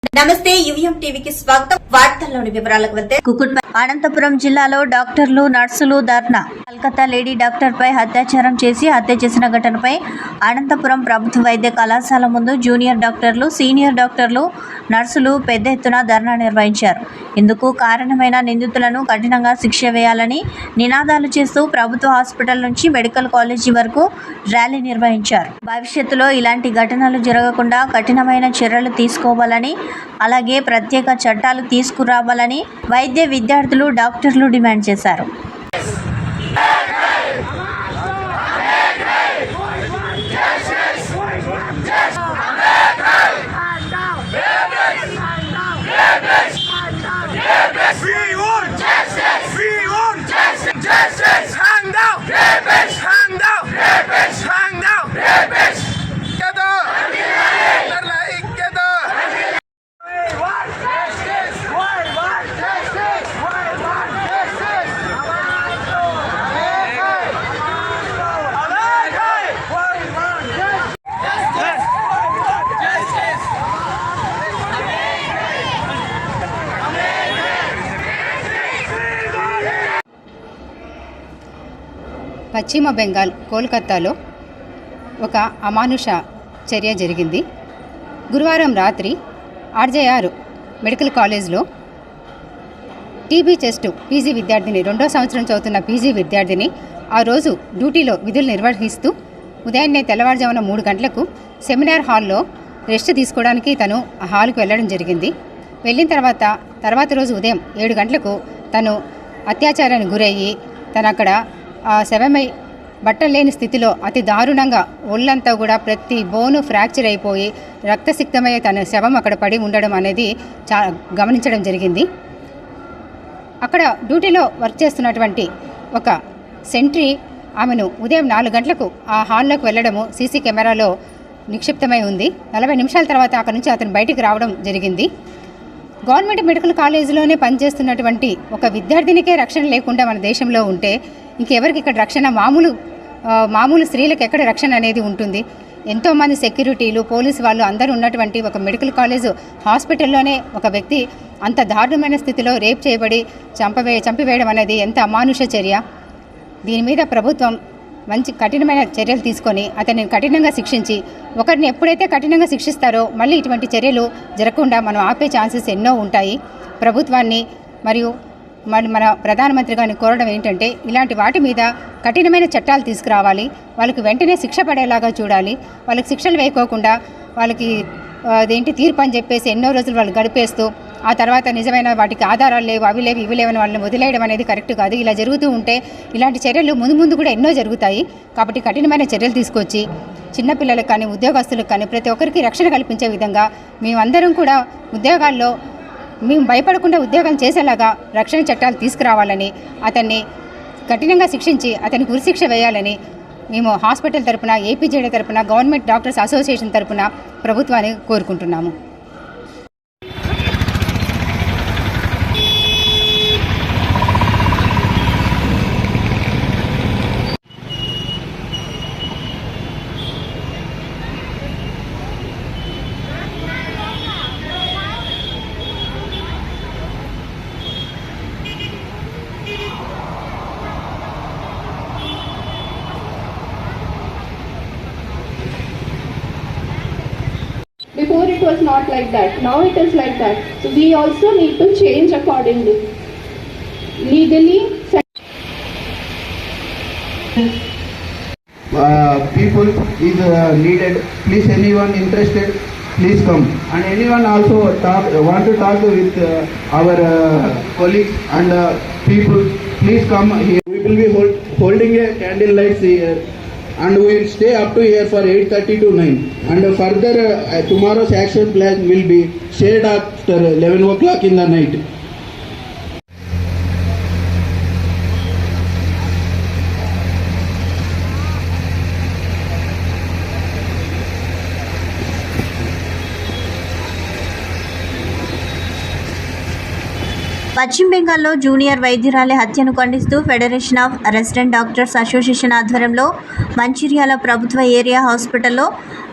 నమస్తే యువిఎం టీవీకి స్వాగతం. వార్తల్లోని వివరాలకు వెళ్తే అనంతపురం జిల్లాలో డాక్టర్లు నర్సులు ధర్నా. కలకత్తా లేడీ డాక్టర్ పై అత్యాచారం చేసి హత్య చేసిన ఘటనపై అనంతపురం ప్రభుత్వ వైద్య కళాశాల ముందు జూనియర్ డాక్టర్లు, సీనియర్ డాక్టర్లు, నర్సులు పెద్ద ఎత్తున ధర్నా నిర్వహించారు. ఇందుకు కారణమైన నిందితులను కఠినంగా శిక్ష వేయాలని నినాదాలు చేస్తూ ప్రభుత్వ హాస్పిటల్ నుంచి మెడికల్ కాలేజీ వరకు ర్యాలీ నిర్వహించారు. భవిష్యత్తులో ఇలాంటి ఘటనలు జరగకుండా కఠినమైన చర్యలు తీసుకోవాలని, అలాగే ప్రత్యేక చట్టాలు తీసుకురావాలని వైద్య విద్యార్థులు, డాక్టర్లు డిమాండ్ చేశారు. పశ్చిమ బెంగాల్ కోల్కతాలో ఒక అమానుష చర్య జరిగింది. గురువారం రాత్రి ఆర్జేఆర్ మెడికల్ కాలేజ్లో టీబీ చెస్ట్ పీజీ విద్యార్థిని, 2వ సంవత్సరం చదువుతున్న పీజీ విద్యార్థిని ఆ రోజు డ్యూటీలో విధులు నిర్వహిస్తూ ఉదయాన్నే తెల్లవారుజామున 3 గంటలకు సెమినార్ హాల్లో రెస్ట్ తీసుకోవడానికి తను ఆ హాల్కు వెళ్ళడం జరిగింది. వెళ్ళిన తర్వాత రోజు ఉదయం 7 గంటలకు తను అత్యాచారానికి గురయ్యి తను అక్కడ శవమై బట్టలు లేని స్థితిలో అతి దారుణంగా ఒళ్ళంతా కూడా ప్రతి బోను ఫ్రాక్చర్ అయిపోయి రక్తసిక్తమై తన శవం అక్కడ పడి ఉండడం అనేది గమనించడం జరిగింది. అక్కడ డ్యూటీలో వర్క్ చేస్తున్నటువంటి ఒక సెంట్రీ ఆమెను ఉదయం 4 గంటలకు ఆ హాల్లోకి వెళ్ళడము సీసీ కెమెరాలో నిక్షిప్తమై ఉంది. 40 నిమిషాల తర్వాత అక్కడి నుంచి అతను బయటికి రావడం జరిగింది. గవర్నమెంట్ మెడికల్ కాలేజీలోనే పనిచేస్తున్నటువంటి ఒక విద్యార్థినికే రక్షణ లేకుండా మన దేశంలో ఉంటే ఇంకెవరికి ఇక్కడ రక్షణ? మామూలు స్త్రీలకు ఎక్కడ రక్షణ అనేది ఉంటుంది? ఎంతోమంది సెక్యూరిటీలు, పోలీసు వాళ్ళు అందరూ ఉన్నటువంటి ఒక మెడికల్ కాలేజ్ హాస్పిటల్లోనే ఒక వ్యక్తి అంత దారుణమైన స్థితిలో రేప్ చేయబడి చంపివేయడం అనేది ఎంత అమానుష చర్య. దీని మీద ప్రభుత్వం మంచి కఠినమైన చర్యలు తీసుకొని అతన్ని కఠినంగా శిక్షించి, ఒకరిని ఎప్పుడైతే కఠినంగా శిక్షిస్తారో మళ్ళీ ఇటువంటి చర్యలు జరగకుండా మనం ఆపే ఛాన్సెస్ ఎన్నో ఉంటాయి. ప్రభుత్వాన్ని మరియు మన ప్రధానమంత్రి గారిని కోరడం ఏంటంటే ఇలాంటి వాటి మీద కఠినమైన చట్టాలు తీసుకురావాలి. వాళ్ళకి వెంటనే శిక్ష పడేలాగా చూడాలి. వాళ్ళకి శిక్షలు వేయకోకుండా వాళ్ళకి తీర్పు అని చెప్పేసి ఎన్నో రోజులు వాళ్ళు గడిపేస్తూ ఆ తర్వాత నిజమైన వాటికి ఆధారాలు లేవు, అవి లేవు, ఇవి లేవని వాళ్ళని వదిలేయడం అనేది కరెక్ట్ కాదు. ఇలా జరుగుతూ ఉంటే ఇలాంటి చర్యలు ముందు కూడా ఎన్నో జరుగుతాయి. కాబట్టి కఠినమైన చర్యలు తీసుకొచ్చి చిన్నపిల్లలకు కానీ, ఉద్యోగస్తులకు కానీ ప్రతి ఒక్కరికి రక్షణ కల్పించే విధంగా మేమందరం కూడా ఉద్యోగాల్లో మేము భయపడకుండా ఉద్యోగం చేసేలాగా రక్షణ చట్టాలు తీసుకురావాలని, అతన్ని కఠినంగా శిక్షించి అతనికి ఉరిశిక్ష వేయాలని మేము హాస్పిటల్ తరపున, ఏపీజేడీ తరపున, గవర్నమెంట్ డాక్టర్స్ అసోసియేషన్ తరపున ప్రభుత్వాన్ని కోరుకుంటున్నాము. Before it was not like that. Now it is like that. So we also need to change accordingly. Legally. People is needed. Please, anyone interested, please come. And anyone also want to talk with our colleagues and people, please come here. We will be holding a candle lights here. And we will stay up to here for 8:30 to 9. And further, tomorrow's action plan will be shared after 11 o'clock in the night. పశ్చిమ బెంగాల్లో junior వైద్యురాలి హత్యను ఖండిస్తూ federation of resident doctors association ఆధ్వర్యంలో మంచిర్యాల ప్రభుత్వ area హాస్పిటల్లో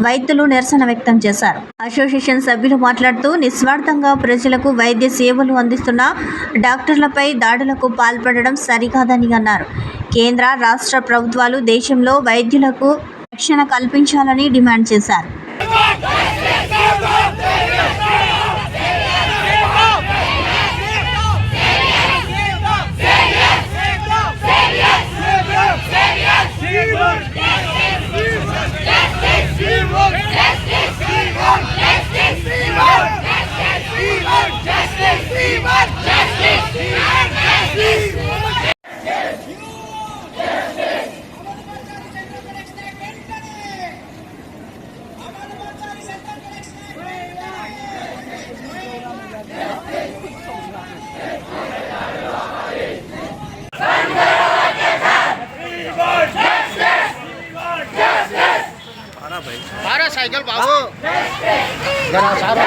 వైద్యులు నిరసన వ్యక్తం చేశారు. అసోసియేషన్ సభ్యులు మాట్లాడుతూ నిస్వార్థంగా ప్రజలకు వైద్య సేవలు అందిస్తున్న డాక్టర్లపై దాడులకు పాల్పడడం సరికాదని అన్నారు. కేంద్ర రాష్ట్ర ప్రభుత్వాలు దేశంలో వైద్యులకు రక్షణ కల్పించాలని డిమాండ్ చేశారు. मारा साइकिल बाबू जरा सारा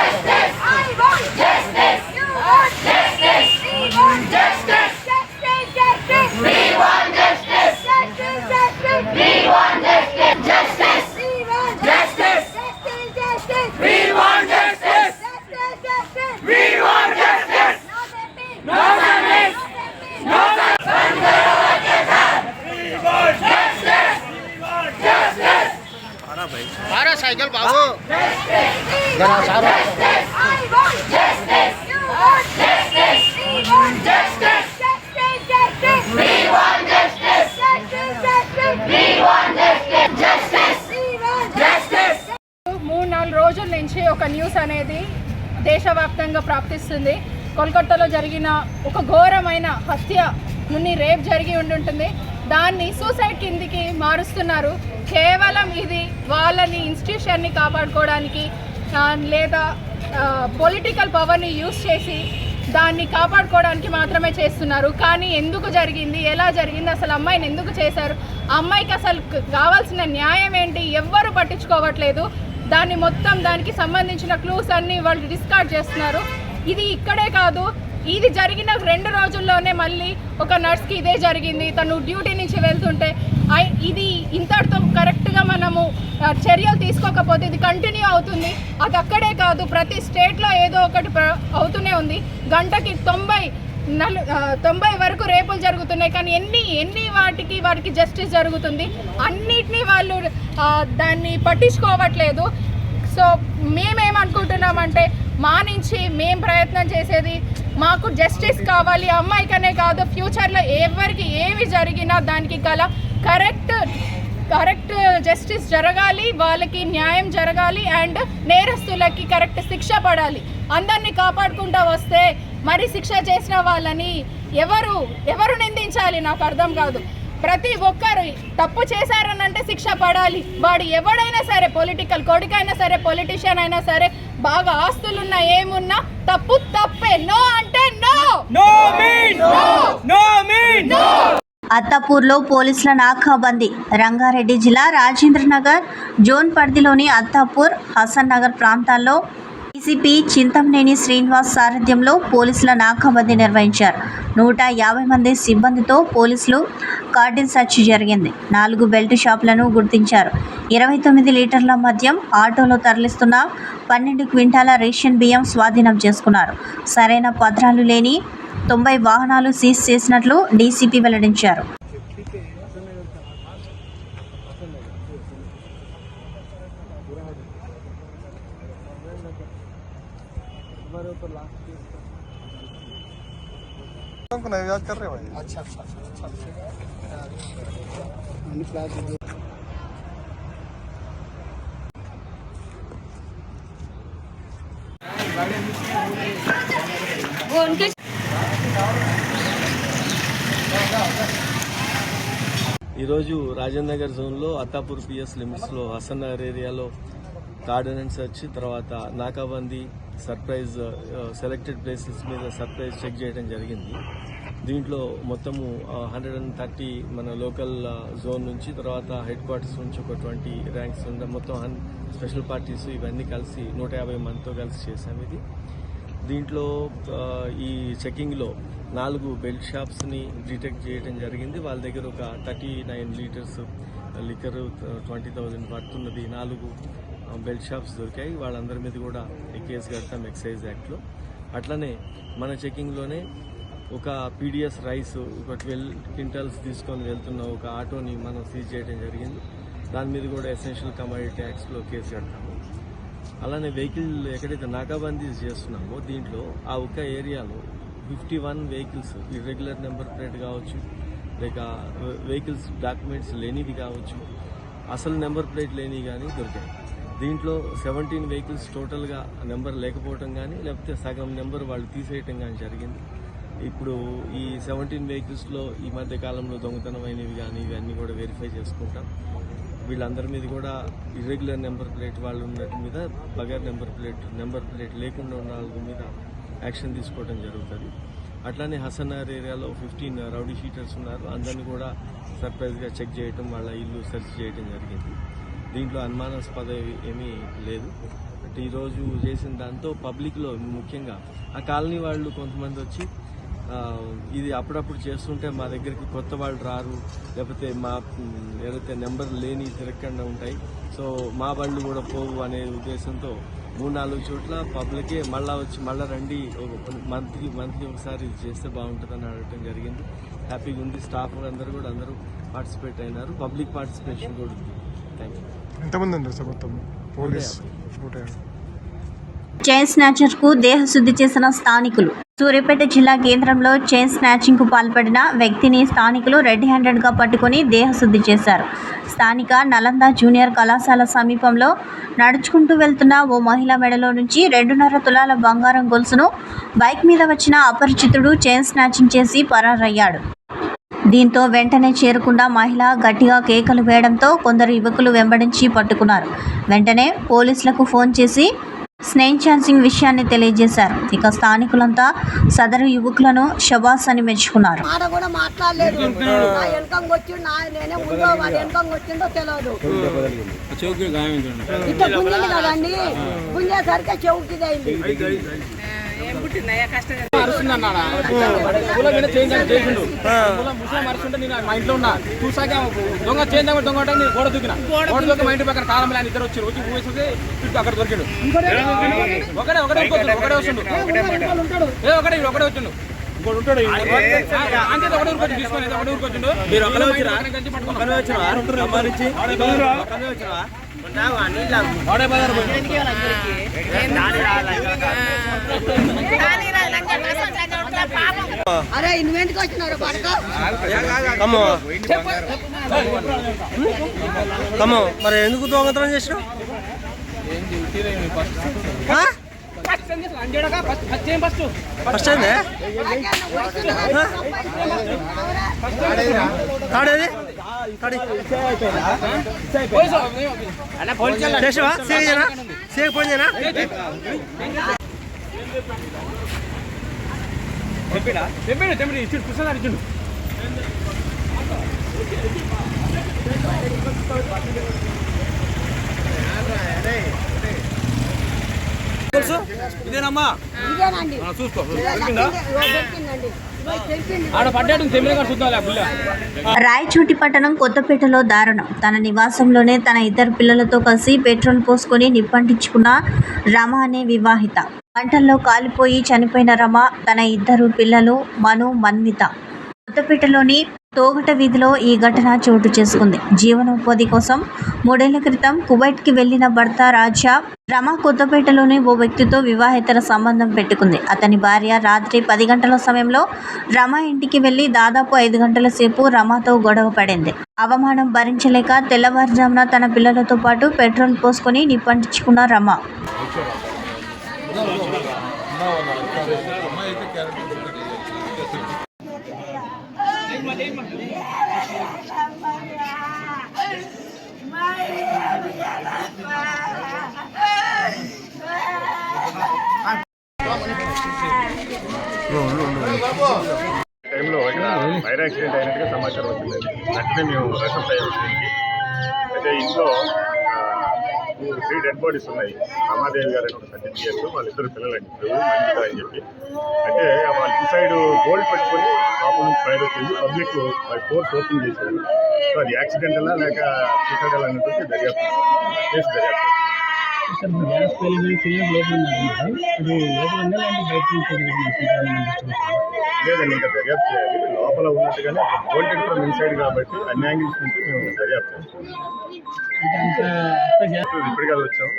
मारा साइकिल बाबू जरा सारा మూడు నాలుగు రోజుల నుంచి ఒక న్యూస్ అనేది దేశవ్యాప్తంగా ప్రాప్తిస్తుంది. కోల్కతాలో జరిగిన ఒక ఘోరమైన హత్య నుండి రేప్ జరిగి ఉంటుంది. దాన్ని సూసైడ్ కిందికి మారుస్తున్నారు. కేవలం ఇది వాళ్ళని ఇన్స్టిట్యూషన్ని కాపాడుకోవడానికి లేదా పొలిటికల్ పవర్ని యూజ్ చేసి దాన్ని కాపాడుకోవడానికి మాత్రమే చేస్తున్నారు. కానీ ఎందుకు జరిగింది, ఎలా జరిగింది, అసలు అమ్మాయిని ఎందుకు చేశారు, అమ్మాయికి అసలు కావాల్సిన న్యాయం ఏంటి ఎవ్వరు పట్టించుకోవట్లేదు. దానికి సంబంధించిన క్లూస్ అన్నీ వాళ్ళు డిస్కార్డ్ చేస్తున్నారు. ఇది ఇక్కడే కాదు, ఇది జరిగిన 2 రోజుల్లోనే మళ్ళీ ఒక నర్స్కి ఇదే జరిగింది. తను డ్యూటీ నుంచి వెళ్తుంటే ఇది ఇంతటితో కరెక్ట్గా మనము చర్యలు తీసుకోకపోతే ఇది కంటిన్యూ అవుతుంది. అది అక్కడే కాదు, ప్రతి స్టేట్లో ఏదో ఒకటి అవుతూనే ఉంది. గంటకి 90 వరకు రేపులు జరుగుతున్నాయి. కానీ ఎన్ని వాటికి జస్టిస్ జరుగుతుంది? అన్నిటినీ వాళ్ళు దాన్ని పట్టించుకోవట్లేదు. సో మేమేమనుకుంటున్నామంటే మా నుంచి మేము ప్రయత్నం చేసేది మాకు జస్టిస్ కావాలి. అమ్మాయికనే కాదు, ఫ్యూచర్లో ఎవరికి ఏమి జరిగినా దానికి గల కరెక్ట్ జస్టిస్ జరగాలి, వాళ్ళకి న్యాయం జరగాలి అండ్ నేరస్తులకి కరెక్ట్ శిక్ష పడాలి. అందరినీ కాపాడుకుంటూ వస్తే మరి శిక్ష చేసిన వాళ్ళని ఎవరు నిందించాలి? నాకు అర్థం కాదు. ప్రతి ఒక్కరు తప్పు చేశారనంటే శిక్ష పడాలి. వాడు ఎవడైనా సరే, పొలిటికల్ కొడుకైనా సరే, పొలిటీషియన్ అయినా సరే, బాగా ఆస్తులున్నా ఏమున్నా తప్పే. నో అంటే నో. అత్తాపూర్లో పోలీసుల నాకాబందీ. రంగారెడ్డి జిల్లా రాజేంద్రనగర్ జోన్ పరిధిలోని అత్తాపూర్, హసన్ నగర్ ప్రాంతాల్లో డీసీపీ చింతమనేని శ్రీనివాస్ సారథ్యంలో పోలీసుల నాకాబందీ నిర్వహించారు. 150 మంది సిబ్బందితో పోలీసులు కార్డిన్ సెర్చ్ జరిగింది. 4 బెల్ట్ షాపులను గుర్తించారు. 29 లీటర్ల మద్యం ఆటోలో తరలిస్తున్న 12 క్వింటాల రేషన్ బియ్యం స్వాధీనం చేసుకున్నారు. సరైన పత్రాలు లేని 90 వాహనాలు సీజ్ చేసినట్లు డీసీపీ వెల్లడించారు. याद कर रहे भाई? अच्छा वो उनके ఈరోజు రాజేంద్ర నగర్ జోన్లో అత్తాపూర్ పిఎస్ లిమిట్స్లో హసన్ నగర్ ఏరియాలో కార్డన్ సెర్చ్, తర్వాత నాకాబందీ, సర్ప్రైజ్ సెలెక్టెడ్ ప్లేసెస్ మీద సర్ప్రైజ్ చెక్ చేయడం జరిగింది. దీంట్లో మొత్తము 130 మన లోకల్ జోన్ నుంచి, తర్వాత హెడ్ క్వార్టర్స్ నుంచి ఒక 20 ర్యాంక్స్ మొత్తం స్పెషల్ పార్టీస్ ఇవన్నీ కలిసి 150 మందితో కలిసి చేశాం. ఇది దీంట్లో ఈ చెకింగ్లో 4 బెల్ట్ షాప్స్ని డిటెక్ట్ చేయడం జరిగింది. వాళ్ళ దగ్గర ఒక 39 లీటర్స్ లిక్కర్ 20,000 పడుతున్నది 4 బెల్ట్ షాప్స్ దొరికాయి. వాళ్ళందరి మీద కూడా కేసు కడతాం ఎక్సైజ్ యాక్ట్లో. అట్లనే మన చెకింగ్లోనే ఒక పీడిఎస్ రైస్ ఒక 12 క్వింటాల్స్ తీసుకొని వెళ్తున్న ఒక ఆటోని మనం సీజ్ చేయడం జరిగింది. దాని మీద కూడా ఎసెన్షియల్ కమోడిటీ యాక్ట్స్లో కేసు కడతాము. అలానే వెహికల్ ఎక్కడైతే నాకాబందీ చేస్తున్నామో దీంట్లో ఆ ఒక్క ఏరియాలో 51 వెహికల్స్ ఇర్రెగ్యులర్ నెంబర్ ప్లేట్ కావచ్చు, లేక వెహికల్స్ డాక్యుమెంట్స్ లేనివి కావచ్చు, అసలు నెంబర్ ప్లేట్ లేనివి కానీ దొరికాయి. దీంట్లో 17 వెహికల్స్ టోటల్గా నెంబర్ లేకపోవటం కానీ లేకపోతే సగం నెంబర్ వాళ్ళు తీసేయటం కానీ జరిగింది. ఇప్పుడు ఈ 17 వెహికల్స్లో ఈ మధ్య కాలంలో దొంగతనమైనవి కానీ ఇవన్నీ కూడా వెరిఫై చేసుకుంటాం. వీళ్ళందరి మీద కూడా ఇర్రెగ్యులర్ నెంబర్ ప్లేట్ వాళ్ళు ఉన్నట్టు మీద బగర్ నెంబర్ ప్లేట్ లేకుండా ఉన్న వాళ్ళ మీద యాక్షన్ తీసుకోవడం జరుగుతుంది. అట్లానే హసన్నార్ ఏరియాలో 15 రౌడీ షీటర్స్ ఉన్నారు. అందరినీ కూడా సర్ప్రైజ్గా చెక్ చేయటం, వాళ్ళ ఇల్లు సెర్చ్ చేయడం జరిగింది. దీంట్లో అనుమానాస్పద ఏమీ లేదు. అంటే ఈరోజు చేసిన దాంతో పబ్లిక్లో ముఖ్యంగా ఆ కాలనీ వాళ్ళు కొంతమంది వచ్చి ఇది అప్పుడప్పుడు చేస్తుంటే మా దగ్గరికి కొత్త వాళ్ళు రారు, లేకపోతే మా ఏదైతే నెంబర్ లేని తిరగకుండా ఉంటాయి, సో మా వాళ్ళు కూడా పోవు అనే ఉద్దేశంతో 3-4 చోట్ల పబ్లికే మళ్ళా రండి మంత్లీ ఒకసారి ఇది చేస్తే బాగుంటుందని అడగటం జరిగింది. హ్యాపీగా ఉంది. స్టాఫ్ అందరూ పార్టిసిపేట్ అయినారు. పబ్లిక్ పార్టిసిపేషన్ కూడా ఉంది. Thank you. ఎంతమంది ఉన్నారు సార్ మొత్తం? పోలీస్ చైన్ స్నాచర్ కు దేహశుద్ధి చేసిన స్థానికులు. సూర్యాపేట జిల్లా కేంద్రంలో చైన్ స్నాచింగ్ కు పాల్పడిన వ్యక్తిని స్థానికులు రెడ్ హ్యాండెడ్ గా పట్టుకుని దేహశుద్ధి చేశారు. స్థానిక నలంద జూనియర్ కళాశాల సమీపంలో నడుచుకుంటూ వెళ్తున్న ఓ మహిళ మెడలో నుంచి 2.5 తులాల బంగారం గొలుసును బైక్ మీద వచ్చిన అపరిచితుడు చైన్ స్నాచింగ్ చేసి పరారయ్యాడు. దీంతో వెంటనే చేరుకున్న మహిళ గట్టిగా కేకలు వేయడంతో కొందరు యువకులు వెంబడించి పట్టుకున్నారు. వెంటనే పోలీసులకు ఫోన్ చేసి స్నేహించాల్సిన విషయాన్ని తెలియజేశారు. ఇక స్థానికులంతా సదరు యువకులను షబాస్ అని మెచ్చుకున్నారు. మా ఇంట్లో ఉన్నా చూసాక దొంగ చేంజ్ దొంగ గోడ దూకిన మా ఇంటి పక్కన కాలంలో ఆయన ఇద్దరు వచ్చారు. వచ్చి అక్కడ దొరికాడు. ఒకడే వస్తుండు. ఒకడే వచ్చిండు. ఇంకోటి ఉంటాడు. అంతే ఒకటే ఊరికి తీసుకొని ఒకటే ఊరికి వచ్చిండు. మీరు ఒకరే వచ్చిరా? అరే ఇన్వెంట్కి వచ్చినారు మరి ఎందుకు దొంగతనం చేసినావు? ఫస్ట్ ఇచ్చిండు పుస్తకాలు ఇచ్చిండు. ఇదేనమ్మా చూసుకో. రాయచోటి పట్టణం కొత్తపేటలో దారుణం. తన నివాసంలోనే తన 2 పిల్లలతో కలిసి పెట్రోల్ పోసుకొని నిప్పంటించుకున్న రమ అనే వివాహిత. మంటల్లో కాలిపోయి చనిపోయిన రమ తన 2 పిల్లలు మను, మన్విత. కొత్తపేటలోని తోగట వీధిలో ఈ ఘటన చోటు చేసుకుంది. జీవనోపాధి కోసం 3 ఏళ్ల క్రితం కువైట్కి వెళ్లిన భర్త రాజా రమ కొత్తపేటలోని ఓ వ్యక్తితో వివాహేతర సంబంధం పెట్టుకుంది. అతని భార్య రాత్రి 10 గంటల సమయంలో రమ ఇంటికి వెళ్లి దాదాపు 5 గంటల సేపు రమతో గొడవ పడింది. అవమానం భరించలేక తెల్లవారుజామున తన పిల్లలతో పాటు పెట్రోల్ పోసుకొని నిప్పంటించుకున్న రమ. టైంలో ఇక్కడ ఫైర్ యాక్సిడెంట్ అయినట్టుగా సమాచారం వచ్చింది. వెంటనే మేము రెస్పాండ్ అయ్యాము. అయితే ఇంట్లో 3 డెడ్ బాడీస్ ఉన్నాయి. రమాదేవి గారు అని ఒక 13 years, వాళ్ళిద్దరు పిల్లలండి, మంచిగా అని చెప్పి. అంటే వాళ్ళు ఇన్సైడ్ గోల్డ్ పెట్టుకొని లోపల నుంచి ఫైర్ వచ్చింది. పబ్లిక్ ఫోర్స్ ఓపెన్ చేశారు. సో అది యాక్సిడెంటలా లేక సూసైడల్ అనేది దర్యాప్తు కేసు దర్యాప్తు. లేదండి, ఇంకా దర్యాప్తు చేయాలి. లోపల ఉన్నట్టుగానే వోల్టెడ్ ఫ్రమ్ ఇన్సైడ్ కాబట్టి అన్ని యాంగిల్స్ నుంచి మేము దర్యాప్తు చేస్తాం. ఇప్పటికే వచ్చాం,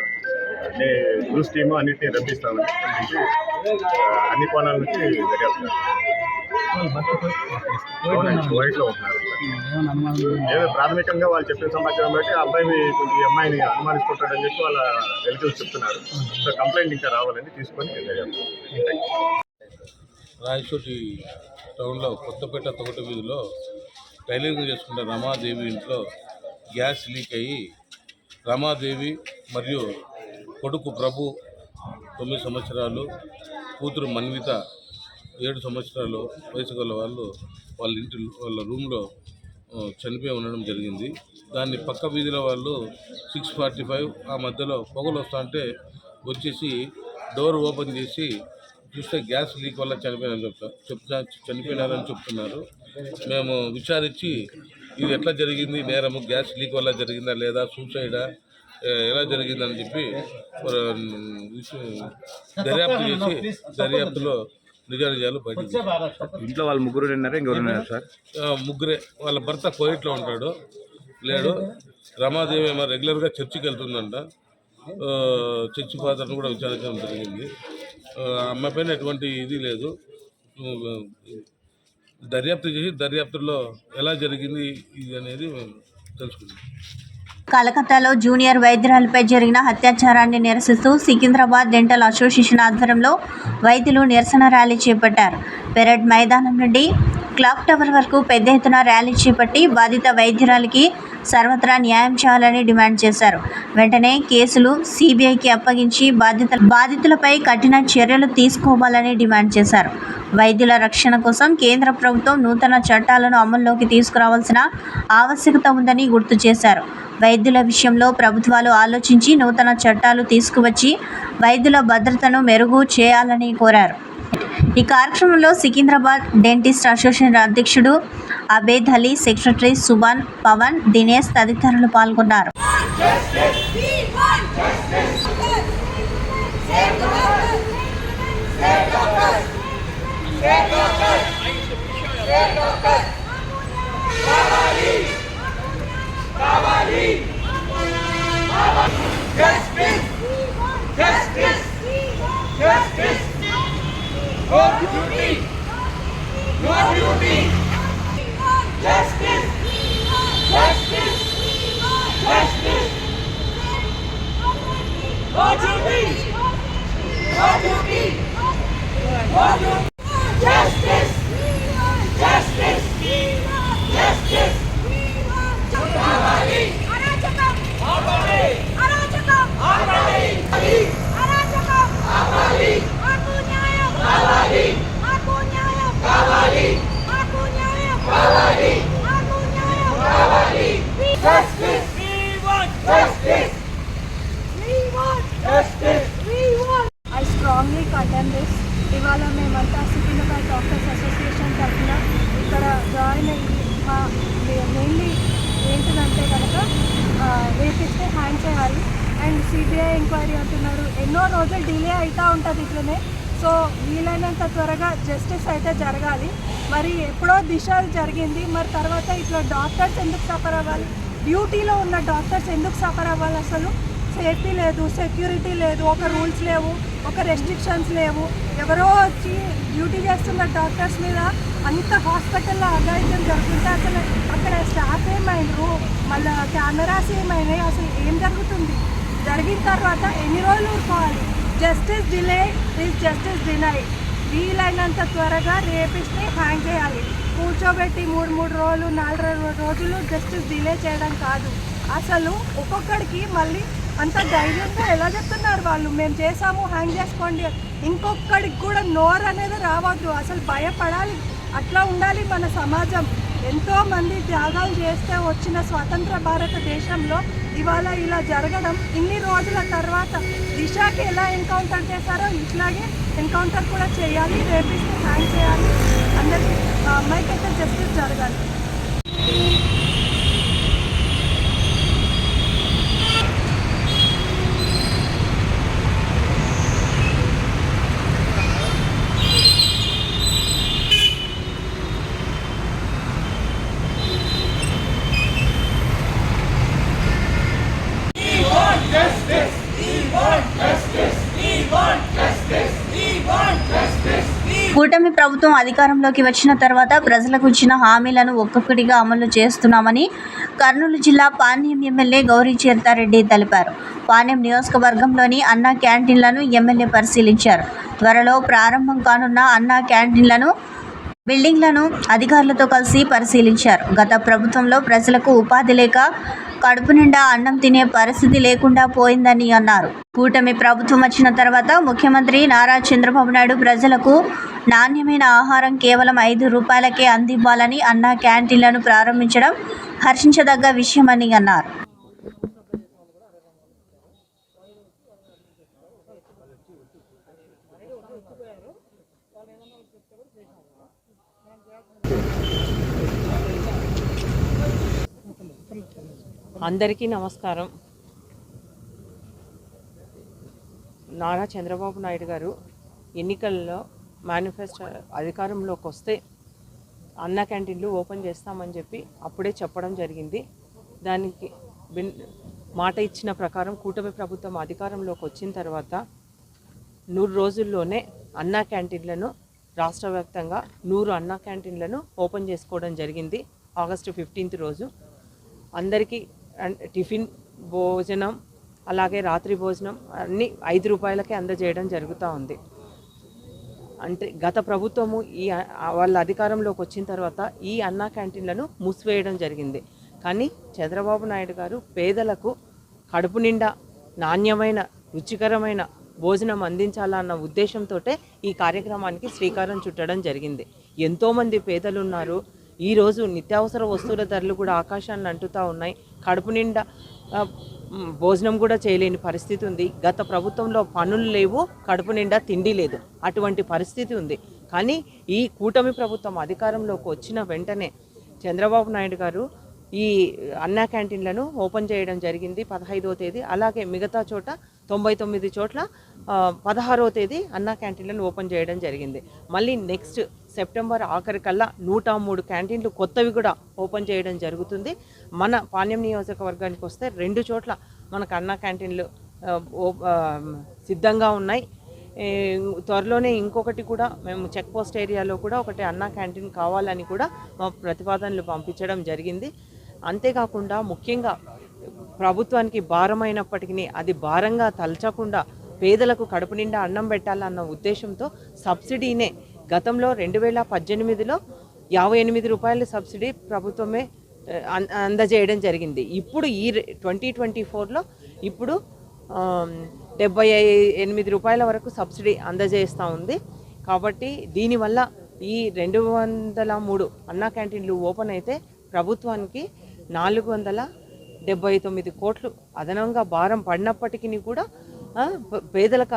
అన్ని న్యూస్ టీము అన్నింటినీ రప్పిస్తామని అన్ని కోణాల నుంచి దర్యాప్తు వైట్లో ఉంటున్నారు. ఏదో ప్రాథమికంగా వాళ్ళు చెప్పిన సమాచారం బట్టి అబ్బాయి కొంచెం అమ్మాయిని అనుమానించుకుంటాడని చెప్పి వాళ్ళ రిలేటివ్స్ చెప్తున్నారు. సో కంప్లైంట్ ఇంకా రావాలని తీసుకొని దర్యాప్తు. రాయచోటి టౌన్లో కొత్తపేట తొగట వీధిలో టైలరింగ్ చేసుకున్న రమాదేవి ఇంట్లో గ్యాస్ లీక్ అయ్యి రమాదేవి మరియు కొడుకు ప్రభు 9 సంవత్సరాలు, కూతురు మన్విత 7 సంవత్సరాలు వయసు గల వాళ్ళు వాళ్ళ రూమ్లో చనిపోయి ఉండడం జరిగింది. దాన్ని పక్క వీధిలో వాళ్ళు 6:45 ఆ మధ్యలో పొగలు వస్తా అంటే వచ్చేసి డోర్ ఓపెన్ చేసి చూస్తే గ్యాస్ లీక్ వల్ల చనిపోయినారని చెప్తున్నారు. మేము విచారించి ఇది ఎట్లా జరిగింది, నేరము గ్యాస్ లీక్ వల్ల జరిగిందా లేదా సూసైడా ఎలా జరిగిందని చెప్పి దర్యాప్తులో నిజానిజాలు బయట. ఇంట్లో వాళ్ళు ముగ్గురు నిన్నారా, ఇంకెవరు సార్? ముగ్గురే. వాళ్ళ భర్త కోయిట్లో ఉంటాడు, లేడు. రమాదేవి ఏమో రెగ్యులర్గా చర్చికి వెళ్తుందంట. చర్చి ఫాదర్ను కూడా విచారించడం జరిగింది. అమ్మాయి పైన ఎటువంటి ఇది లేదు. దర్యాప్తు చేసి దర్యాప్తులో ఎలా జరిగింది ఇది అనేది తెలుసుకుంటాం. కలకత్తాలో జూనియర్ వైద్యురాలపై జరిగిన అత్యాచారాన్ని నిరసిస్తూ సికింద్రాబాద్ డెంటల్ అసోసియేషన్ ఆధ్వర్యంలో వైద్యులు నిరసన ర్యాలీ చేపట్టారు. పెరేడ్ మైదానం నుండి క్లాక్ టవర్ వరకు పెద్ద ఎత్తున ర్యాలీ చేపట్టి బాధిత వైద్యురాలికి సర్వత్రా న్యాయం చేయాలని డిమాండ్ చేశారు. వెంటనే కేసులు సిబిఐకి అప్పగించి బాధితులపై కఠిన చర్యలు తీసుకోవాలని డిమాండ్ చేశారు. వైద్యుల రక్షణ కోసం కేంద్ర ప్రభుత్వం నూతన చట్టాలను అమల్లోకి తీసుకురావాల్సిన ఆవశ్యకత ఉందని గుర్తు చేశారు. వైద్యుల విషయంలో ప్రభుత్వాలు ఆలోచించి నూతన చట్టాలు తీసుకువచ్చి వైద్యుల భద్రతను మెరుగు చేయాలని కోరారు. ఈ కార్యక్రమంలో సికింద్రాబాద్ డెంటిస్ట్ అసోసియేషన్ అధ్యక్షుడు అబేద్ అలీ, సెక్రటరీ సుబాన్, పవన్, దినేష్ తదితరులు పాల్గొన్నారు. I strongly condemn this. ఇవాళ మేమంతా సికింద్రాబాద్ డాక్టర్స్ అసోసియేషన్ తరఫున ఇక్కడ జాయిన్ అయ్యి మెయిన్లీ ఏంటిదంటే కనుక రేపిస్తే హ్యాండ్ చేయాలి అండ్ సిబిఐ ఎంక్వైరీ అంటున్నారు. ఎన్నో రోజులు డిలే అవుతూ ఉంటుంది ఇట్లనే. సో వీలైనంత త్వరగా జస్టిస్ అయితే జరగాలి. మరి ఎప్పుడో దిశ జరిగింది, మరి తర్వాత ఇట్లా డాక్టర్స్ ఎందుకు సఫర్ అవ్వాలి? డ్యూటీలో ఉన్న డాక్టర్స్ ఎందుకు సఫర్ అవ్వాలి? అసలు సేఫ్టీ లేదు, సెక్యూరిటీ లేదు, ఒక రూల్స్ లేవు, ఒక రెస్ట్రిక్షన్స్ లేవు. ఎవరో వచ్చి డ్యూటీ చేస్తున్న డాక్టర్స్ మీద అంత హాస్పిటల్లో అఘాయిత్యం జరుగుతుంటే అసలు అక్కడ స్టాఫ్ ఏమైండ్రు, మళ్ళీ కెమెరాస్ ఏమైనాయి, అసలు ఏం జరుగుతుంది? జరిగిన తర్వాత ఎన్ని రోజులు ఊరుకోవాలి? Justice delay is justice denied. వీలైనంత త్వరగా రేపిస్ట్ని హ్యాంగ్ చేయాలి. కూర్చోబెట్టి 3 రోజులు 4 రోజులు జస్టిస్ డిలే చేయడం కాదు. అసలు ఒక్కొక్కడికి మళ్ళీ అంత ధైర్యంగా ఎలా చెప్తున్నారు వాళ్ళు, మేము చేసాము హ్యాంగ్ చేసుకోండి. ఇంకొకడికి కూడా నోరు అనేది రావద్దు, అసలు భయపడాలి. అట్లా ఉండాలి మన సమాజం. ఎంతోమంది త్యాగాలు చేస్తే వచ్చిన స్వతంత్ర భారతదేశంలో ఇవాళ ఇలా జరగడం, ఇన్ని రోజుల తర్వాత దిశకి ఎలా ఎన్కౌంటర్ చేశారో ఇట్లాగే ఎన్కౌంటర్ కూడా చేయాలి, రేపిస్తే హ్యాంగ్ చేయాలి, అందరికీ అమ్మాయికైతే జస్టిస్ జరగాలి. కూటమి ప్రభుత్వం అధికారంలోకి వచ్చిన తర్వాత ప్రజలకు ఇచ్చిన హామీలను ఒక్కొక్కటిగా అమలు చేస్తున్నామని కర్నూలు జిల్లా పాణ్యం ఎమ్మెల్యే గౌరీ చరితారెడ్డి తెలిపారు. పాణ్యం నియోజకవర్గంలోని అన్నా క్యాంటీన్లను ఎమ్మెల్యే పరిశీలించారు. త్వరలో ప్రారంభం కానున్న అన్నా క్యాంటీన్లను బిల్డింగ్లను అధికారులతో కలిసి పరిశీలించారు. గత ప్రభుత్వంలో ప్రజలకు ఉపాధి లేక కడుపు నిండా అన్నం తినే పరిస్థితి లేకుండా పోయిందని అన్నారు. కూటమి ప్రభుత్వం వచ్చిన తర్వాత ముఖ్యమంత్రి నారా చంద్రబాబు నాయుడు ప్రజలకు నాణ్యమైన ఆహారం కేవలం 5 రూపాయలకే అందివ్వాలని అన్నా క్యాంటీన్లను ప్రారంభించడం హర్షించదగ్గ విషయమని అన్నారు. అందరికీ నమస్కారం. నారా చంద్రబాబు నాయుడు గారు ఎన్నికల్లో మేనిఫెస్టో అధికారంలోకి వస్తే అన్నా క్యాంటీన్లు ఓపెన్ చేస్తామని చెప్పి అప్పుడే చెప్పడం జరిగింది. దానికి మాట ఇచ్చిన ప్రకారం కూటమి ప్రభుత్వం అధికారంలోకి వచ్చిన తర్వాత 100 రోజుల్లోనే అన్నా క్యాంటీన్లను రాష్ట్ర వ్యాప్తంగా 100 అన్నా క్యాంటీన్లను ఓపెన్ చేసుకోవడం జరిగింది. ఆగస్టు 15 రోజు అందరికీ టిఫిన్, భోజనం, అలాగే రాత్రి భోజనం అన్నీ 5 రూపాయలకే అందజేయడం జరుగుతూ ఉంది. అంటే గత ప్రభుత్వము వాళ్ళ అధికారంలోకి వచ్చిన తర్వాత ఈ అన్నా క్యాంటీన్లను మూసివేయడం జరిగింది. కానీ చంద్రబాబు నాయుడు గారు పేదలకు కడుపు నిండా నాణ్యమైన రుచికరమైన భోజనం అందించాలన్న ఉద్దేశంతో ఈ కార్యక్రమానికి శ్రీకారం చుట్టడం జరిగింది. ఎంతోమంది పేదలు ఉన్నారు. ఈరోజు నిత్యావసర వస్తువుల ధరలు కూడా ఆకాశాన్ని అంటుతూ ఉన్నాయి. కడుపు నిండా భోజనం కూడా చేయలేని పరిస్థితి ఉంది. గత ప్రభుత్వంలో పనులు లేవు, కడుపు నిండా తిండి లేదు, అటువంటి పరిస్థితి ఉంది. కానీ ఈ కూటమి ప్రభుత్వం అధికారంలోకి వచ్చిన వెంటనే చంద్రబాబు నాయుడు గారు ఈ అన్నా క్యాంటీన్లను ఓపెన్ చేయడం జరిగింది 15వ తేదీ. అలాగే మిగతా చోట 99 చోట్ల 16వ తేదీ అన్నా క్యాంటీన్లను ఓపెన్ చేయడం జరిగింది. మళ్ళీ నెక్స్ట్ సెప్టెంబర్ ఆఖరికల్లా 103 క్యాంటీన్లు కొత్తవి కూడా ఓపెన్ చేయడం జరుగుతుంది. మన పాణ్యం నియోజకవర్గానికి వస్తే 2 చోట్ల మనకు అన్నా క్యాంటీన్లు సిద్ధంగా ఉన్నాయి. త్వరలోనే ఇంకొకటి కూడా మేము చెక్ పోస్ట్ ఏరియాలో కూడా ఒకటి అన్నా క్యాంటీన్ కావాలని కూడా మా ప్రతిపాదనలు పంపించడం జరిగింది. అంతేకాకుండా ముఖ్యంగా ప్రభుత్వానికి భారమైనప్పటికీ అది భారంగా తలచకుండా పేదలకు కడుపు నిండా అన్నం పెట్టాలన్న ఉద్దేశంతో సబ్సిడీనే గతంలో 2018లో 58 రూపాయల సబ్సిడీ ప్రభుత్వమే అందజేయడం జరిగింది. ఇప్పుడు ఈ 2024లో ఇప్పుడు 78 రూపాయల వరకు సబ్సిడీ అందజేస్తూ ఉంది. కాబట్టి దీనివల్ల ఈ 203 అన్నా క్యాంటీన్లు ఓపెన్ అయితే ప్రభుత్వానికి 479 కోట్లు అదనంగా భారం పడినప్పటికీ కూడా పేదలకు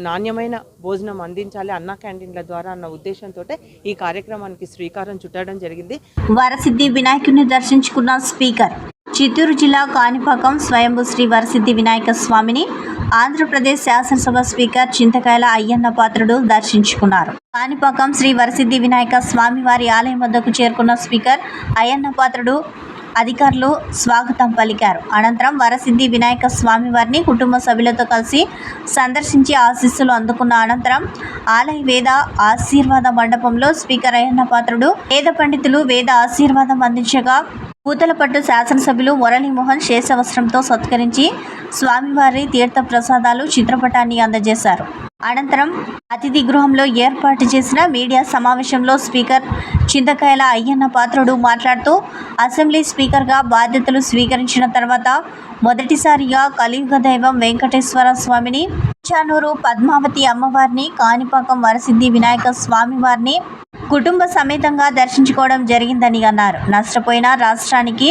నాణ్యమైన భోజనం అందించాలి అన్నా క్యాంటీన్ల ద్వారా అన్న ఉద్దేశంతో ఈ కార్యక్రమానికి శ్రీకారం చుట్టడం జరిగింది. వరసిద్ధి వినాయకుడిని దర్శించుకున్న స్పీకర్. చిత్తూరు జిల్లా కాణిపాకం స్వయంభూ శ్రీ వరసిద్ధి వినాయక స్వామిని ఆంధ్రప్రదేశ్ శాసనసభ స్పీకర్ చింతకాయల అయ్యన్న పాత్రుడు దర్శించుకున్నారు. కాణిపాకం శ్రీ వరసిద్ధి వినాయక స్వామి వారి ఆలయం వద్దకు చేరుకున్న స్పీకర్ అయ్యన్న పాత్రుడు అధికారులు స్వాగతం పలికారు. అనంతరం వరసిద్ధి వినాయక స్వామి వారిని కుటుంబ సభ్యులతో కలిసి సందర్శించి ఆశీస్సులు అందుకున్న అనంతరం ఆలయ వేద ఆశీర్వాద మండపంలో స్పీకర్ అయ్యన్న పాత్రుడు వేద పండితులు వేద ఆశీర్వాదం అందించగా పూతలపట్టు శాసనసభ్యులు మురళీమోహన్ శేషవస్త్రంతో సత్కరించి స్వామివారి తీర్థ ప్రసాదాలు చిత్రపటాన్ని అందజేశారు. అనంతరం అతిథి గృహంలో ఏర్పాటు చేసిన మీడియా సమావేశంలో స్పీకర్ చింతకాయల అయ్యన్న పాత్రుడు మాట్లాడుతూ అసెంబ్లీ స్పీకర్గా బాధ్యతలు స్వీకరించిన తర్వాత మొదటిసారిగా కలియుగ దైవం వెంకటేశ్వర స్వామిని, చానూరు పద్మావతి అమ్మవారిని, కాణిపాకం వరసిద్ధి వినాయక స్వామి వారిని కుటుంబ సమేతంగా దర్శించుకోవడం జరిగిందని అన్నారు. నష్టపోయిన రాష్ట్రానికి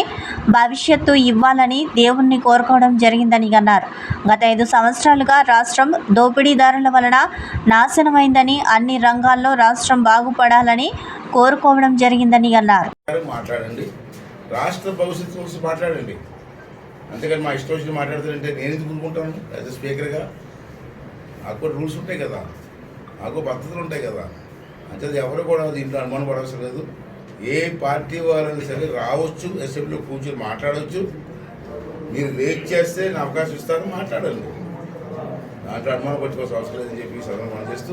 భవిష్యత్తు ఇవ్వాలని దేవుణ్ణి కోరుకోవడం జరిగిందని అన్నారు. గత 5 సంవత్సరాలుగా రాష్ట్రం దోపిడీదారుల వలన నాశనమైందని, అన్ని రంగాల్లో రాష్ట్రం బాగుపడాలని కోరుకోవడం జరిగిందని అన్నారు. మాట్లాడండి, రాష్ట్ర భవిష్యత్తు గురించి మాట్లాడండి. అంతేకాని మా ఇష్టం వచ్చి మాట్లాడతారంటే నేను ఎందుకు ఊరుకుంటాను? యాజ్ ఎ స్పీకర్గా నాకు కూడా రూల్స్ ఉంటాయి కదా, నాకు పద్ధతులు ఉంటాయి కదా. అంటే ఎవరు కూడా దీంట్లో అనుమానం పడవలసిన లేదు. ఏ పార్టీ వాళ్ళని సరే రావచ్చు, అసెంబ్లీలో కూర్చొని మాట్లాడవచ్చు. మీరు రేట్ చేస్తే నేను అవకాశం ఇస్తాను, మాట్లాడండి. దాంట్లో అనుమానం పట్టుకోవాల్సిన అవసరం లేదని చెప్పి సందర్భం చేస్తూ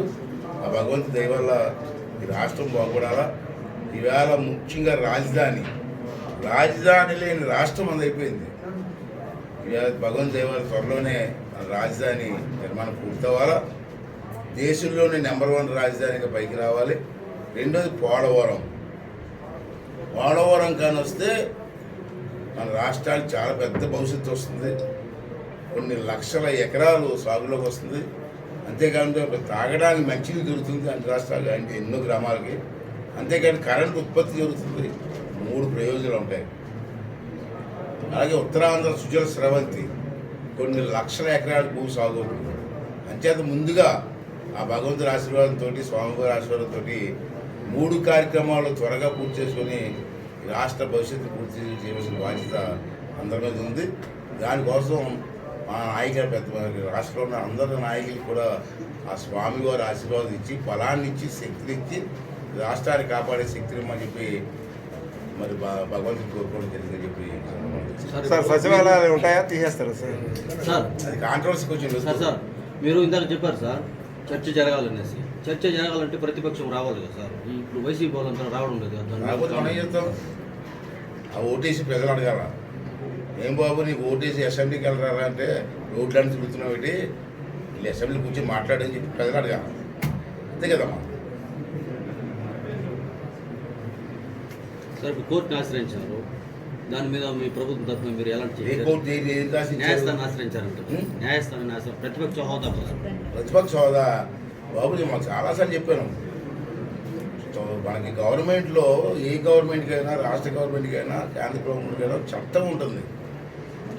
ఆ భగవంతుడి దయ వల్ల ఈ రాష్ట్రం బాగుపడాలా. ఈవేళ ముఖ్యంగా రాజధాని లేని రాష్ట్రం అందైపోయింది. ఈవేళ భగవంతుడి దయ వల్ల త్వరలోనే రాజధాని నిర్మాణం పూర్తవ్వాలా. దేశంలోనే నెంబర్ 1 రాజధానిగా పైకి రావాలి. రెండోది పోలవరం కానీ వస్తే మన రాష్ట్రానికి చాలా పెద్ద భవిష్యత్తు వస్తుంది. కొన్ని లక్షల ఎకరాలు సాగులోకి వస్తుంది. అంతేకాదు తాగడానికి మంచిది దొరుకుతుంది అన్ని రాష్ట్రాలు, అంటే ఎన్నో గ్రామాలకి. అంతేకాదు కరెంటు ఉత్పత్తి జరుగుతుంది. 3 ప్రయోజనాలు ఉంటాయి. అలాగే ఉత్తరాంధ్ర సుజల స్రవంతి కొన్ని లక్షల ఎకరాల భూ సాగు అవుతుంది. అంచేత ముందుగా ఆ భగవంతుడి ఆశీర్వాదంతో, స్వామివారి ఆశీర్వాదంతో 3 కార్యక్రమాలు త్వరగా పూర్తి చేసుకొని రాష్ట్ర భవిష్యత్తు పూర్తి చేయవలసిన బాధ్యత అందరి మీద ఉంది. దానికోసం మా నాయకులు పెద్ద రాష్ట్రంలో ఉన్న అందరి నాయకులు కూడా ఆ స్వామివారి ఆశీర్వాదం ఇచ్చి, ఫలాన్ని ఇచ్చి, శక్తినిచ్చి రాష్ట్రాన్ని కాపాడే శక్తిని ఇమ్మని చెప్పి మరి భగవంతుని కోరుకోవడం జరిగిందని చెప్పి సచివాలయాలు ఉంటాయా, తీసేస్తారు సార్? అది కాంట్రవర్సీ కొంచెం సార్. మీరు ఇందాక చెప్పారు సార్, చర్చ జరగాలనేసి. చర్చ జరగాలంటే ప్రతిపక్షం రావాలి కదా సార్. ఇప్పుడు వైసీపీ వాళ్ళంతా రావడం లేదు కదా. రాకపోతే మనం చెప్తాం, ఆ ఓటేసి ప్రజలు అడగాల. ఏం బాబు నీకు ఓటేసి అసెంబ్లీకి వెళ్ళరా అంటే రోడ్లన్నీ తిరుగుతున్నావు ఏంటి, వీళ్ళు అసెంబ్లీ కూర్చొని మాట్లాడని చెప్పి ప్రజలు అడగాల. అంతే కదమ్మా. సార్ ఇప్పుడు కోర్టుని ఆశ్రయించారు, దాని మీద మీ ప్రభుత్వం తరఫున మీరు ఎలాంటి న్యాయస్థానాన్ని ఆశ్రయించారంటారు? న్యాయస్థానాన్ని ప్రతిపక్ష హోదా కోసం. ప్రతిపక్ష హోదా బాబు నేను మాకు చాలాసార్లు చెప్పాను. మనకి గవర్నమెంట్లో ఏ గవర్నమెంట్కైనా, రాష్ట్ర గవర్నమెంట్కైనా, కేంద్ర గవర్నమెంట్కైనా చట్టం ఉంటుంది.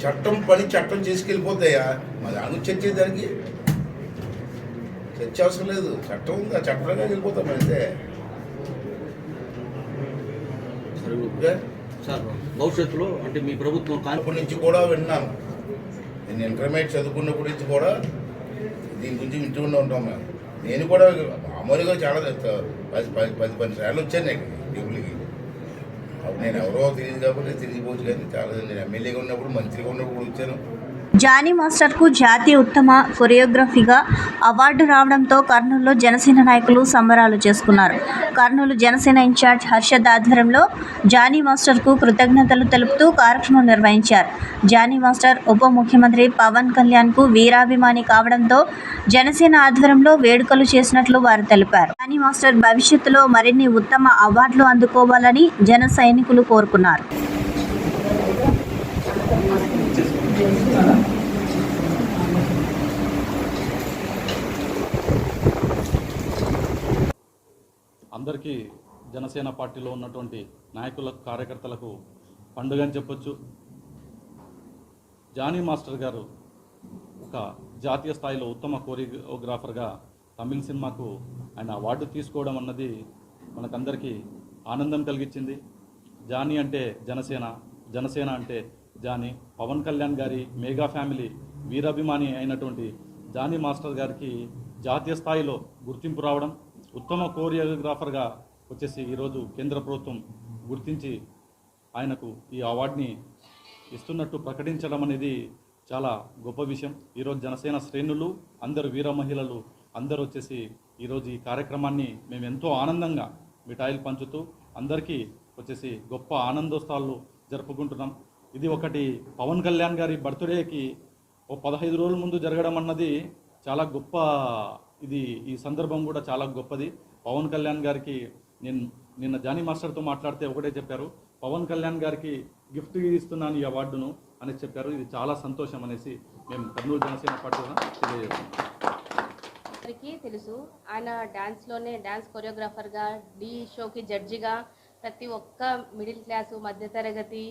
చట్టం పని చట్టం చేసుకెళ్ళిపోతాయా, మరి దాని చర్చ దానికి చర్చ అవసరం లేదు. చట్టం ఉంది, ఆ చట్టంగా వెళ్ళిపోతాం అంతే. సార్ భవిష్యత్తులో అంటే మీ ప్రభుత్వం కాన్పటి నుంచి కూడా విన్నాను. నేను ఇంటర్మీడియట్ చదువుకున్నప్పటి నుంచి కూడా దీని గురించి వింటూనే ఉంటాం మేము. నేను కూడా మామూలుగా చాలా 10 సార్లు వచ్చాను నేను టేబుల్కి. అప్పుడు నేను ఎవరో తెలియదు కాబట్టి తిరిగిపోవచ్చు, కానీ చాలా నేను ఎమ్మెల్యేగా ఉన్నప్పుడు, మంత్రిగా ఉన్నప్పుడు వచ్చాను. జానీ మాస్టర్కు జాతీయ ఉత్తమ కొరియోగ్రఫీగా అవార్డు రావడంతో కర్నూలులో జనసేన నాయకులు సంబరాలు చేసుకున్నారు. కర్నూలు జనసేన ఇన్ఛార్జ్ హర్షద్ ఆధ్వర్యంలో జానీ మాస్టర్కు కృతజ్ఞతలు తెలుపుతూ కార్యక్రమం నిర్వహించారు. జానీ మాస్టర్ ఉప ముఖ్యమంత్రి పవన్ కళ్యాణ్కు వీరాభిమాని కావడంతో జనసేన ఆధ్వర్యంలో వేడుకలు చేసినట్లు వారు తెలిపారు. జానీ మాస్టర్ భవిష్యత్తులో మరిన్ని ఉత్తమ అవార్డులు అందుకోవాలని జన సైనికులు కోరుకున్నారు. అందరికీ జనసేన పార్టీలో ఉన్నటువంటి నాయకులకు, కార్యకర్తలకు పండుగ అని చెప్పొచ్చు. జానీ మాస్టర్ గారు ఒక జాతీయ స్థాయిలో ఉత్తమ కోరియోగ్రాఫర్గా తమిళ సినిమాకు ఆయన అవార్డు తీసుకోవడం అన్నది మనకందరికీ ఆనందం కలిగించింది. జానీ అంటే జనసేన, జనసేన అంటే జానీ. పవన్ కళ్యాణ్ గారి మెగా ఫ్యామిలీ వీరాభిమాని అయినటువంటి జానీ మాస్టర్ గారికి జాతీయ స్థాయిలో గుర్తింపు రావడం, ఉత్తమ కోరియోగ్రాఫర్గా వచ్చేసి ఈరోజు కేంద్ర ప్రభుత్వం గుర్తించి ఆయనకు ఈ అవార్డుని ఇస్తున్నట్టు ప్రకటించడం అనేది చాలా గొప్ప విషయం. ఈరోజు జనసేన శ్రేణులు, అందరు వీర మహిళలు అందరూ వచ్చేసి ఈరోజు ఈ కార్యక్రమాన్ని మేము ఎంతో ఆనందంగా మిఠాయిలు పంచుతూ అందరికీ వచ్చేసి గొప్ప ఆనందోత్సవాలు జరుపుకుంటున్నాం. ఇది ఒకటి పవన్ కళ్యాణ్ గారి బర్త్డేకి ఓ 15 రోజుల ముందు జరగడం అన్నది చాలా గొప్ప. ఇది ఈ సందర్భం కూడా చాలా గొప్పది. పవన్ కళ్యాణ్ గారికి నేను నిన్న జానీ మాస్టర్తో మాట్లాడితే ఒకటే చెప్పారు, పవన్ కళ్యాణ్ గారికి గిఫ్ట్ ఇస్తున్నాను ఈ అవార్డును అని చెప్పారు. ఇది చాలా సంతోషం అనేసి మేము కర్నూలు జనసేన పార్టీ తెలియజేస్తున్నాం. అందరికీ తెలుసు ఆయన డ్యాన్స్ కొరియోగ్రాఫర్గా, డి షోకి జడ్జిగా ప్రతి ఒక్క మిడిల్ క్లాసు మధ్యతరగతి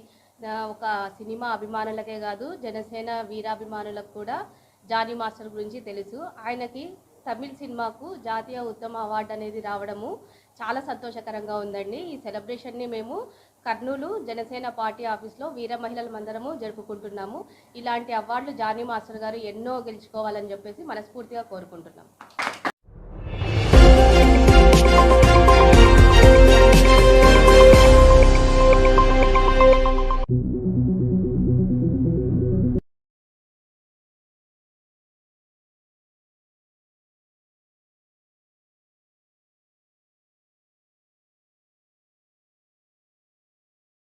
ఒక సినిమా అభిమానులకే కాదు జనసేన వీరాభిమానులకు కూడా జానీ మాస్టర్ గురించి తెలుసు. ఆయనకి తమిళ్ సినిమాకు జాతీయ ఉత్తమ అవార్డు అనేది రావడము చాలా సంతోషకరంగా ఉందండి. ఈ సెలబ్రేషన్ని మేము కర్నూలు జనసేన పార్టీ ఆఫీస్లో వీర మహిళలందరము జరుపుకుంటున్నాము. ఇలాంటి అవార్డులు జానీ మాస్టర్ గారు ఎన్నో గెలుచుకోవాలని చెప్పేసి మనస్ఫూర్తిగా కోరుకుంటున్నాం.